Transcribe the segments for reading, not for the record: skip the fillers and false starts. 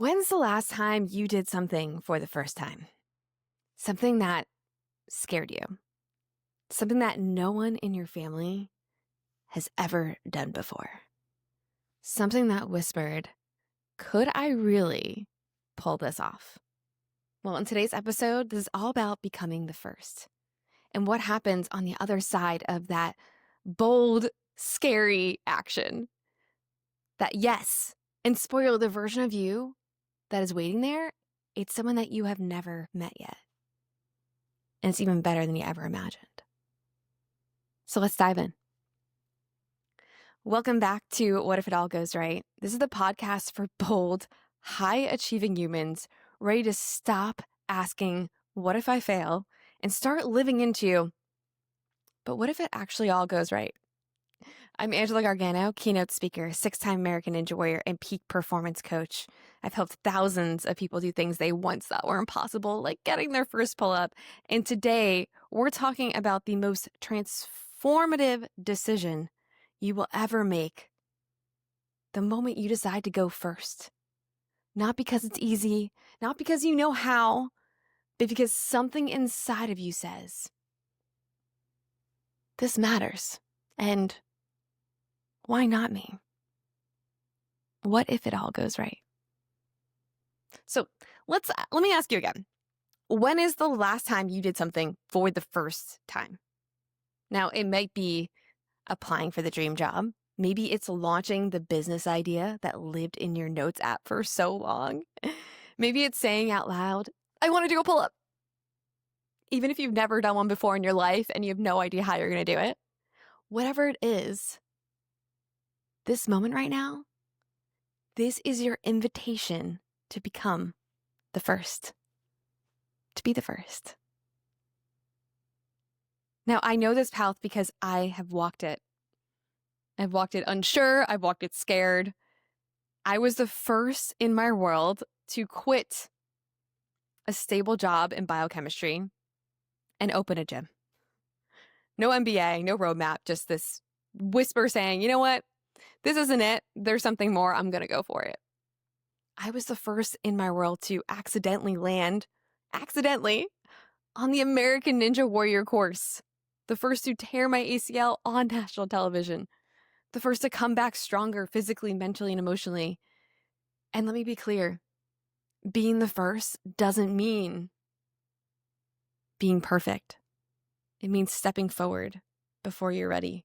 When's the last time you did something for the first time? Something that scared you? Something that no one in your family has ever done before? Something that whispered, could I really pull this off? Well, in today's episode, this is all about becoming the first and what happens on the other side of that bold, scary action. That yes, and spoil the version of you that is waiting there, it's someone that you have never met yet. And it's even better than you ever imagined. So let's dive in. Welcome back to What If It All Goes Right? This is the podcast for bold, high-achieving humans ready to stop asking, what if I fail? And start living into, but what if it actually all goes right? I'm Angela Gargano, keynote speaker, 6-time American Ninja Warrior, and peak performance coach. I've helped thousands of people do things they once thought were impossible, like getting their first pull-up. And today, we're talking about the most transformative decision you will ever make. The moment you decide to go first. Not because it's easy, not because you know how, but because something inside of you says, this matters. And why not me? What if it all goes right? So let me ask you again. When is the last time you did something for the first time? Now, it might be applying for the dream job. Maybe it's launching the business idea that lived in your notes app for so long. Maybe it's saying out loud, I want to do a pull-up. Even if you've never done one before in your life and you have no idea how you're going to do it. Whatever it is, this moment right now, this is your invitation to become the first. To be the first. Now, I know this path because I have walked it. I've walked it unsure. I've walked it scared. I was the first in my world to quit a stable job in biochemistry and open a gym. No MBA, no roadmap, just this whisper saying, you know what? This isn't it. There's something more. I'm going to go for it. I was the first in my world to accidentally land on the American Ninja Warrior course. The first to tear my ACL on national television. The first to come back stronger physically, mentally, and emotionally. And let me be clear, being the first doesn't mean being perfect. It means stepping forward before you're ready.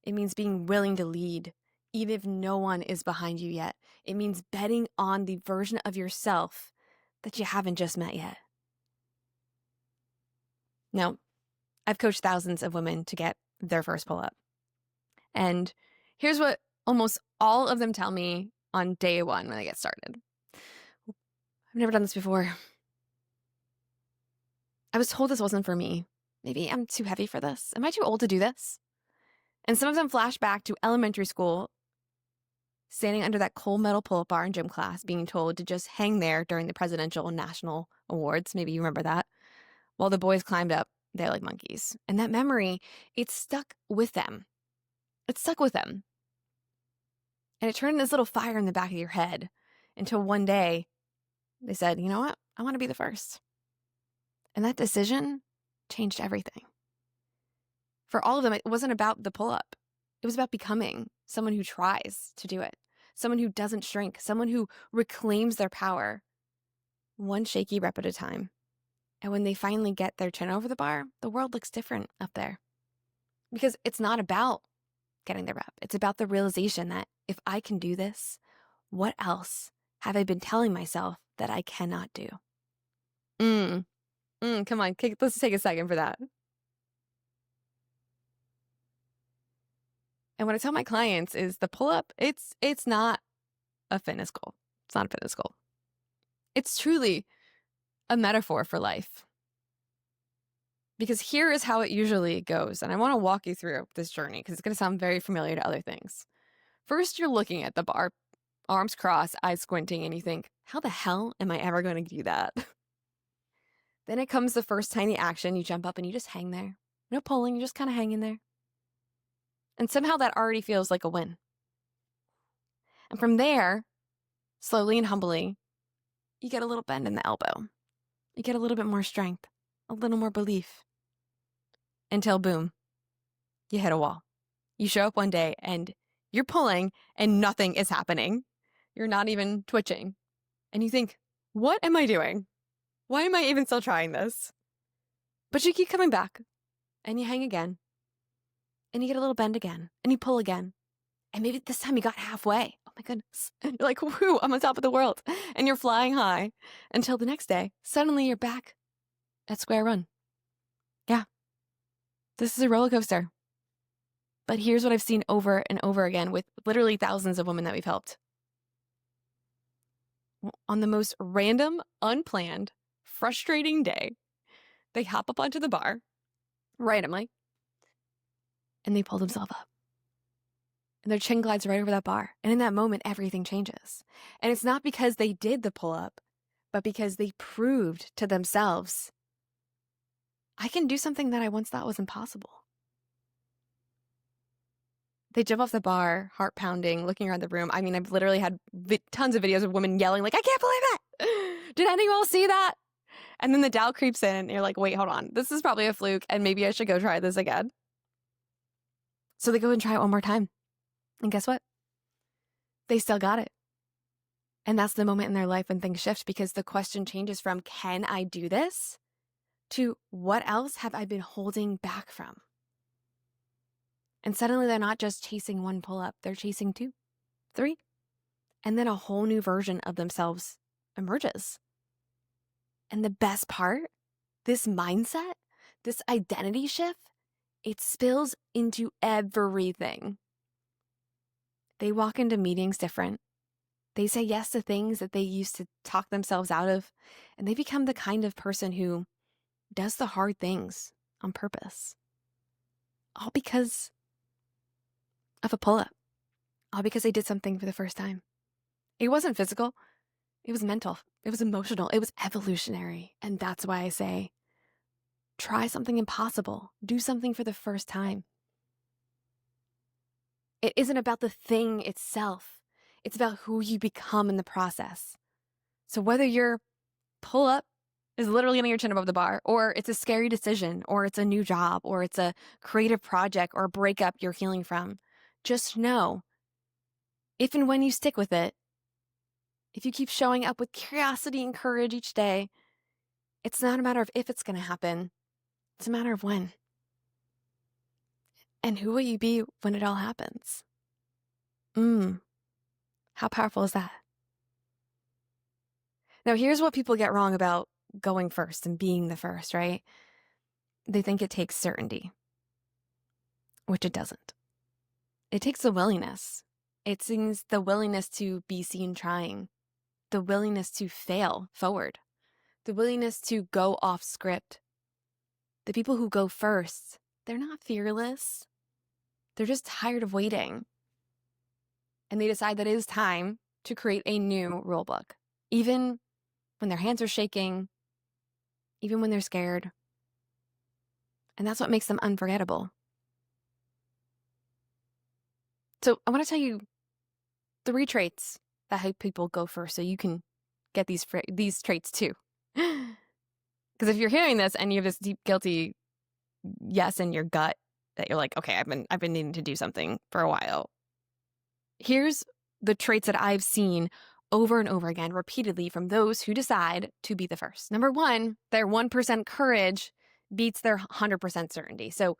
It means being willing to lead, even if no one is behind you yet. It means betting on the version of yourself that you haven't just met yet. Now, I've coached thousands of women to get their first pull-up. And here's what almost all of them tell me on day one when they get started. I've never done this before. I was told this wasn't for me. Maybe I'm too heavy for this. Am I too old to do this? And some of them flash back to elementary school, standing under that cold metal pull-up bar in gym class, being told to just hang there during the presidential and national awards. Maybe you remember that. While the boys climbed up there like monkeys. And that memory, it stuck with them. It stuck with them. And it turned into this little fire in the back of your head until one day they said, you know what? I want to be the first. And that decision changed everything. For all of them, it wasn't about the pull-up. It was about becoming someone who tries to do it, someone who doesn't shrink, someone who reclaims their power one shaky rep at a time. And when they finally get their chin over the bar, the world looks different up there. Because it's not about getting the rep. It's about the realization that if I can do this, what else have I been telling myself that I cannot do? Come on, let's take a second for that. And what I tell my clients is the pull-up, it's not a fitness goal. It's not a fitness goal. It's truly a metaphor for life. Because here is how it usually goes. And I want to walk you through this journey because it's going to sound very familiar to other things. First, you're looking at the bar, arms crossed, eyes squinting, and you think, how the hell am I ever going to do that? Then it comes the first tiny action. You jump up and you just hang there. No pulling, you just kind of hang in there. And somehow that already feels like a win. And from there, slowly and humbly, you get a little bend in the elbow. You get a little bit more strength, a little more belief. Until boom, you hit a wall. You show up one day and you're pulling and nothing is happening. You're not even twitching. And you think, what am I doing? Why am I even still trying this? But you keep coming back and you hang again and you get a little bend again and you pull again. And maybe this time you got halfway. Oh my goodness. And you're like, whoo, I'm on top of the world. And you're flying high until the next day. Suddenly you're back at square one. Yeah. This is a roller coaster. But here's what I've seen over and over again with literally thousands of women that we've helped. On the most random, unplanned, frustrating day, they hop up onto the bar randomly and they pull themselves up. And their chin glides right over that bar. And in that moment, everything changes. And it's not because they did the pull up, but because they proved to themselves, I can do something that I once thought was impossible. They jump off the bar, heart pounding, looking around the room. I mean, I've literally had tons of videos of women yelling like, I can't believe it. Did anyone else see that? And then the doubt creeps in and you're like, wait, hold on. This is probably a fluke and maybe I should go try this again. So they go and try it one more time. And guess what? They still got it. And that's the moment in their life when things shift, because the question changes from, can I do this? To what else have I been holding back from? And suddenly they're not just chasing one pull-up, they're chasing 2, 3. And then a whole new version of themselves emerges. And the best part, this mindset, this identity shift, it spills into everything. They walk into meetings different. They say yes to things that they used to talk themselves out of. And they become the kind of person who does the hard things on purpose. All because of a pull-up. All because they did something for the first time. It wasn't physical. It was mental. It was emotional. It was evolutionary. And that's why I say, try something impossible. Do something for the first time. It isn't about the thing itself. It's about who you become in the process. So whether your pull-up is literally getting your chin above the bar, or it's a scary decision, or it's a new job, or it's a creative project or a breakup you're healing from, just know, if and when you stick with it, if you keep showing up with curiosity and courage each day, it's not a matter of if it's going to happen. It's a matter of when. And who will you be when it all happens? How powerful is that? Now, here's what people get wrong about going first and being the first, right? They think it takes certainty, which it doesn't. It takes the willingness. It seems the willingness to be seen trying, the willingness to fail forward, the willingness to go off script. The people who go first, they're not fearless. They're just tired of waiting. And they decide that it is time to create a new rule book, even when their hands are shaking, even when they're scared. And that's what makes them unforgettable. So I want to tell you 3 traits that help people go first so you can get these traits too. Because if you're hearing this and you have this deep guilty yes in your gut that you're like, okay, I've been needing to do something for a while. Here's the traits that I've seen over and over again, repeatedly, from those who decide to be the first. Number 1, their 1% courage beats their 100% certainty. So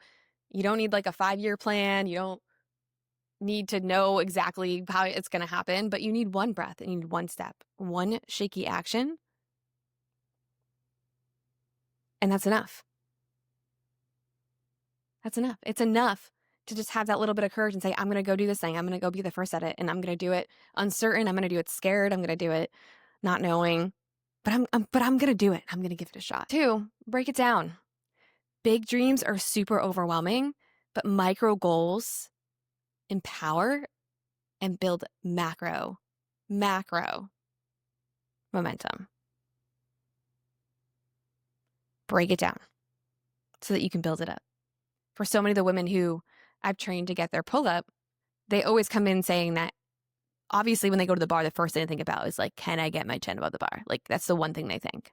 you don't need like a 5-year plan. You don't need to know exactly how it's going to happen, but you need one breath and you need one step, one shaky action. And that's enough. That's enough. It's enough to just have that little bit of courage and say, I'm going to go do this thing. I'm going to go be the first at it. And I'm going to do it uncertain. I'm going to do it scared. I'm going to do it not knowing, but I'm going to do it. I'm going to give it a shot. 2, break it down. Big dreams are super overwhelming, but micro goals empower and build macro momentum. Break it down so that you can build it up. For so many of the women who I've trained to get their pull-up, they always come in saying that obviously when they go to the bar, the first thing they think about is like, can I get my chin above the bar? Like that's the one thing they think.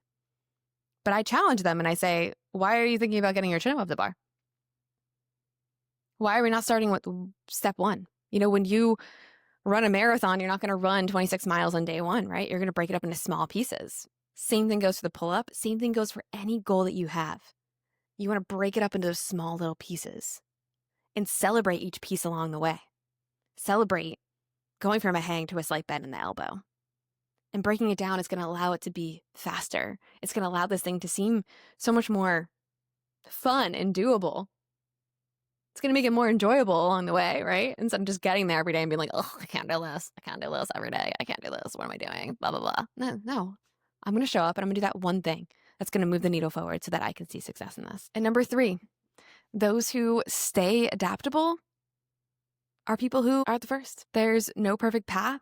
But I challenge them and I say, why are you thinking about getting your chin above the bar? Why are we not starting with step one? You know, when you run a marathon, you're not going to run 26 miles on day one, right? You're going to break it up into small pieces. Same thing goes for the pull-up. Same thing goes for any goal that you have. You want to break it up into those small little pieces and celebrate each piece along the way. Celebrate going from a hang to a slight bend in the elbow. And breaking it down is going to allow it to be faster. It's going to allow this thing to seem so much more fun and doable. It's going to make it more enjoyable along the way, right? Instead of just getting there every day and being like, oh, I can't do this. I can't do this every day. I can't do this. What am I doing? Blah, blah, blah. No. I'm going to show up and I'm going to do that one thing that's going to move the needle forward so that I can see success in this. And number 3, those who stay adaptable are people who are at the first. There's no perfect path.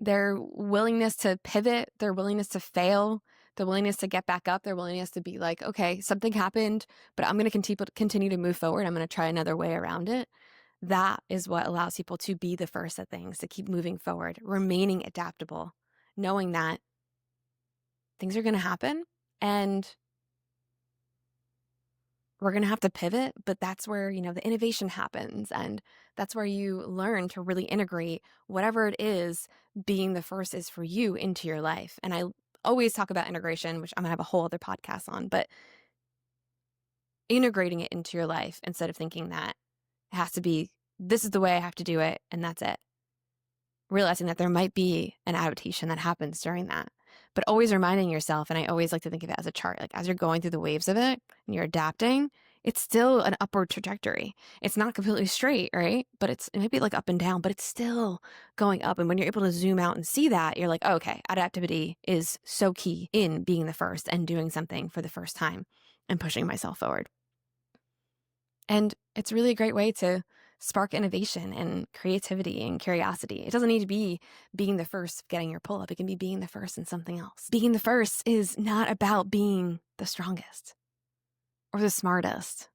Their willingness to pivot, their willingness to fail, their willingness to get back up, their willingness to be like, okay, something happened, but I'm going to continue to move forward. I'm going to try another way around it. That is what allows people to be the first at things, to keep moving forward, remaining adaptable, knowing that things are going to happen and we're going to have to pivot, but that's where, you know, the innovation happens. And that's where you learn to really integrate whatever it is being the first is for you into your life. And I always talk about integration, which I'm going to have a whole other podcast on, but integrating it into your life instead of thinking that it has to be, this is the way I have to do it, and that's it. Realizing that there might be an adaptation that happens during that, but always reminding yourself, and I always like to think of it as a chart, like as you're going through the waves of it and you're adapting, it's still an upward trajectory. It's not completely straight, right? But it might be like up and down, but it's still going up. And when you're able to zoom out and see that, you're like, oh, okay, adaptability is so key in being the first and doing something for the first time and pushing myself forward. And it's really a great way to spark innovation and creativity and curiosity. It doesn't need to be being the first getting your pull-up. It can be being the first in something else. Being the first is not about being the strongest or the smartest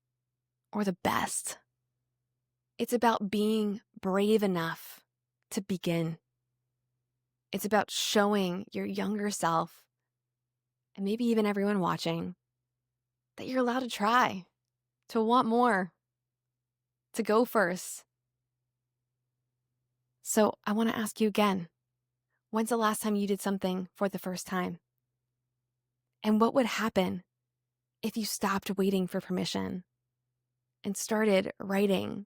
or the best. It's about being brave enough to begin. It's about showing your younger self, and maybe even everyone watching, that you're allowed to try, to want more, to go first. So I want to ask you again, when's the last time you did something for the first time? And what would happen if you stopped waiting for permission and started writing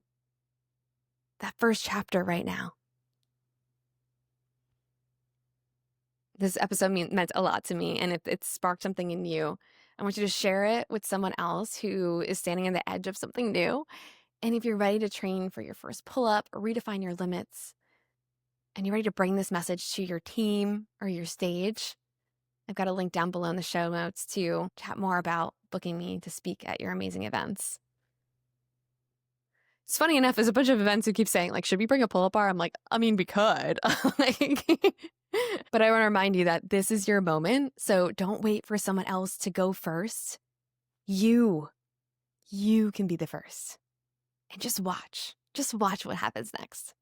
that first chapter right now? This episode meant a lot to me, and it sparked something in you. I want you to share it with someone else who is standing on the edge of something new. And if you're ready to train for your first pull-up or redefine your limits, and you're ready to bring this message to your team or your stage, I've got a link down below in the show notes to chat more about booking me to speak at your amazing events. It's funny enough, there's a bunch of events who keep saying, like, should we bring a pull-up bar? I'm like, I mean, we could. But I want to remind you that this is your moment, so don't wait for someone else to go first. You can be the first. And just watch what happens next.